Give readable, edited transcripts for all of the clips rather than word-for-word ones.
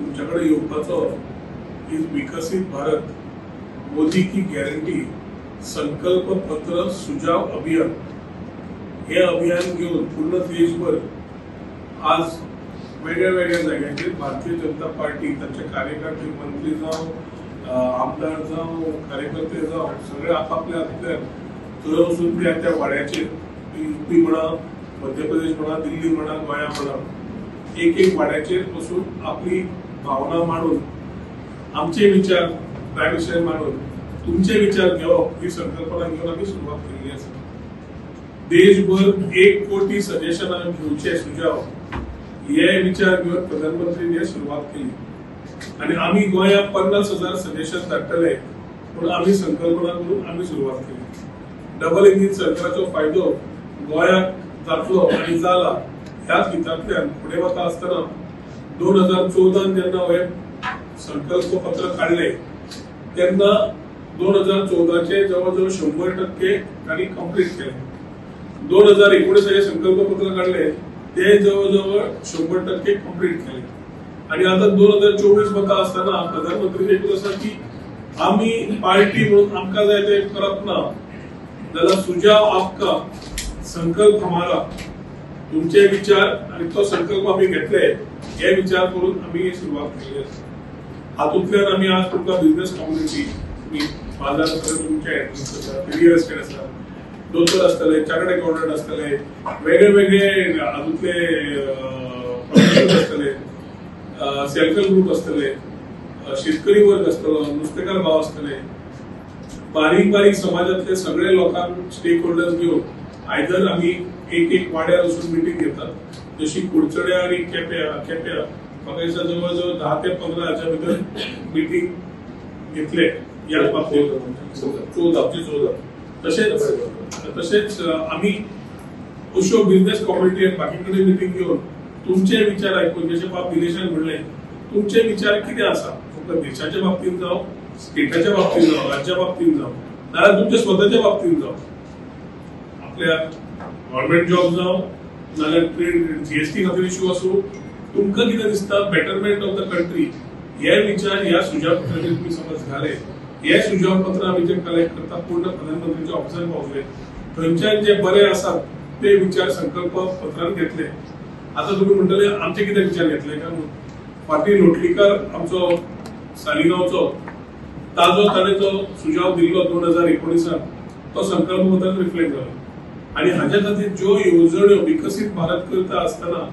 तुमच्याकडे येवपाचो विकसित भारत मोदी की गॅरंटी संकल्प पत्र सुझाव अभियान हे अभियान घेऊन पूर्ण देशभर आज वेगळ्या जाग्यांचेर भारतीय जनता पार्टी त्यांचे कार्यकर्ते मंत्री जावं आमदार जावं कार्यकर्ते जावं सगळे आपापल्या थंय वचून त्या वाड्याचेर यूपी म्हणा मध्य प्रदेश म्हणा दिल्ली म्हणा गोंया म्हणा एक वाड्याचेर वचून आपली भावना मांडून आमचे विचार त्या विषय मांडून तुमचे विचार घेवप ही संकल्पना घेऊन आम्ही सुरुवात केली आहे। देशभर 1 कोटी सजेशनां घेवचे सुझाव हे विचार घेऊन प्रधानमंत्र्यांनी सुरुवात केली आणि आम्ही गोंया 50,000 सजेशन धाडटले पण आम्ही संकल्पना करून आम्ही सुरुवात केली। डबल इंजिन सरकाराचो फायदो गोंयाक जातलो आणि जाला ह्याच हितांतल्यान फुडें वता आसतना 2014 जेन्ना हे संकल्प पत्र काढले तेन्ना 2014चे जवळजवळ 100% तांणी कंप्लीट केले। 2019 हे संकल्प पत्र काढले ते जवळजवळ 100% कंप्लीट केले आणि आता 2024 वता असताना प्रधानमंत्री एकूच आसा की आम्ही पार्टी म्हणून आमकां जाय ते करप ना जाल्यार सुझाव आपका संकल्प हमारा तुमचे विचार आणि तो संकल्प आम्ही घेतले हे विचार करून आम्ही सुरुवात केली आहे। हातूंतल्यान आम्ही आज तुमकां बिझनेस कम्युनिटी बाजारात तुमचे रियल एस्टेट आसा दोतोर आसतले चार्टर्ड अकाउंटंट आसतले वेगळे हातूंतले आसतले सेल्फ हेल्प ग्रुप आसतले शेतकरी वर्ग आसतलो नुस्तेकार भाव आसतले बारीक समाजातले सगळे लोकांक स्टेक होल्डर्स घेऊन आयदर आम्ही एक वाड्यार वचून मिटींग घेतात जशी कुडचड्या आणि केप्या म्हाका दिसता जवळजवळ 10 ते 15 हाच्या भितर मिटींग घेतले याच बाबतींत 14 तसेच आम्ही अश्यो बिझनेस कम्युनिटी आणि बाकी कडेन मिटींग घेऊन तुमचे विचार ऐकून जसे बाब दिलेशान म्हणले तुमचे विचार किती आसा फक्त देशाच्या बाबतीत जावं स्टेटाच्या बाबतीत जावं राज्या बाबतीत जावं नाल्यार तुमच्या स्वतःच्या बाबतीत जावं आपल्या गव्हर्नमेंट जॉब जावं नाल्यार ट्रेड जीएसटी खातीर इश्यू आसूं तुमकां कितें दिसता बेटरमेंट ऑफ द कंट्री हे विचार ह्या सुझाव पत्राचेर तुम्ही समज घाले हे सुझाव पत्र आमी जे कलेक्ट करता पूर्ण प्रधानमंत्र्यांच्या ऑफिसार पावले थंयच्यान जे बरे आसात ते विचार संकल्प पत्रान घेतले। आता तुम्ही म्हणटले आमचे कितें विचार घेतले काय फाटी लोटलीकर आमचो सालिगांवचो ताजो ताणें जो सुझाव दिल्लो 2019 तो संकल्प पत्रान रिफ्लेक्ट जालो आणि हाच्या खातीर ज्यो येवजण्यो विकसित भारत करता आसतना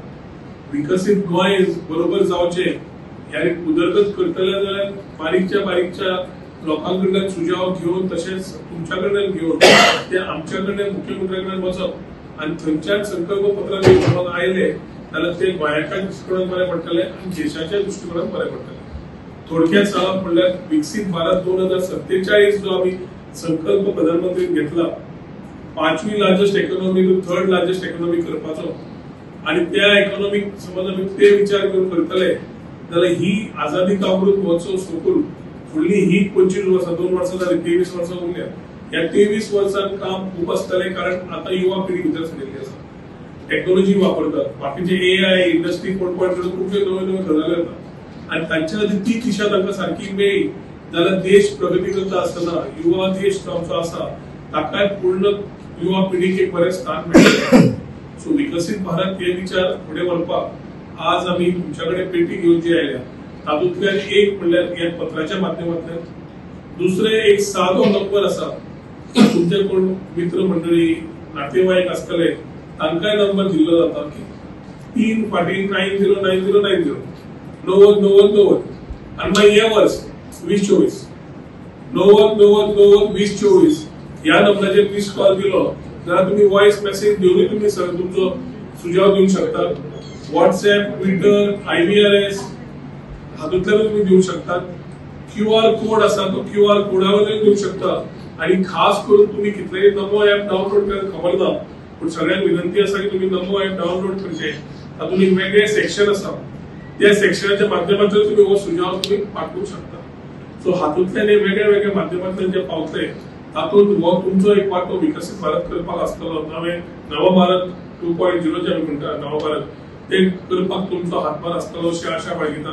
विकसित गोंय बरोबर जावचे ह्या उदरगत करतले जाल्यार बारीकच्या लोकांकडल्यान सुझाव घेऊन तशेंच तुमच्याकडल्यान घेऊन ते आमच्याकडल्यान मुख्यमंत्र्याकडल्यान वचप आणि थंयच्यान संकल्प पत्रान घेवन आयले जाल्यार ते गोंयाच्या दृश्टिकोनात बरे पडटले आणि देशाच्या दृष्टिकोनात बरे पडटले। थोडक्यात सांगप म्हणल्यार विकसित भारत 2047 जो आम्ही संकल्प प्रधानमंत्रीन घेतला 5वी largest economy to 3rd largest economy करपाचो आणि त्या इकॉनॉमिक समज आम्ही ते विचार करून करतले जाल्यार ही आझादी का अमृत महोत्सव सोडून फुडली ही 25 वर्सां 2 वर्सां जाली 23 वर्सां उरल्या ह्या 23 वर्सांत काम खूप आसतले कारण आता युवा पिढी भितर सरिल्ली आसा टेक्नॉलॉजी वापरतात बाकीचे AI इंडस्ट्री 4.0 खूपशे नवे गजाली जातात आणि तांच्या खातीर ती दिशा तांकां सारकी मेळ्ळी जाल्यार देश प्रगती करता आसतना युवा देश जो आमचो आसा ताकाय पूर्ण युवा पिढीक एक बरें स्थान मेळटलें। सो विकसित भारत हे विचार फुडें व्हरपाक आज आमी तुमच्याकडे पेटी घेवन जी आयल्या तातूंतल्यान एक म्हणल्यार ह्या पत्राच्या माध्यमांतल्यान दुसरे एक सादो नंबर आसा तुमचे कोण मित्र मंडळी नातेवाईक आसतले तांकांय नंबर दिल्लो जाता की 3 फाटी 909090 9090 आणि मागीर हे वर्स 2024 909090 2024 ह्या नंबराचेर मिस कॉल दिलो जाल्यार तुम्ही वॉइस मेसेज घेऊन तुम्ही तुमचो सुझाव दिवंक शकता। व्हॉट्सएप ट्विटर IVRS हातूंतल्यान तुम्ही दिवंक शकतात। QR कोड आसा तो QR कोडावरय दिवंक शकता आणि खास करून तुम्ही कितलेय नमो ऍप डाउनलोड करत खबर ना पण सगळ्यांक विनंती आसा की तुम्ही नमो ऍप डाउनलोड करचे तातूंत एक वेगळे सेक्शन आसा त्या सेक्शनाच्या माध्यमांतल्यान तुम्ही हो सुझाव तुम्ही पाठवू शकता। सो हातूंतल्यान वेगळ्या माध्यमांतल्यान जे पावतले तातूंत हो तुमचो एक वाटो विकसित भारत करपाक आसतलो नव भारत 2.0 जे आमी म्हणटा नव भारत ते करपाक तुमचो हातभार आसतलो अशी आशा बाळगिता।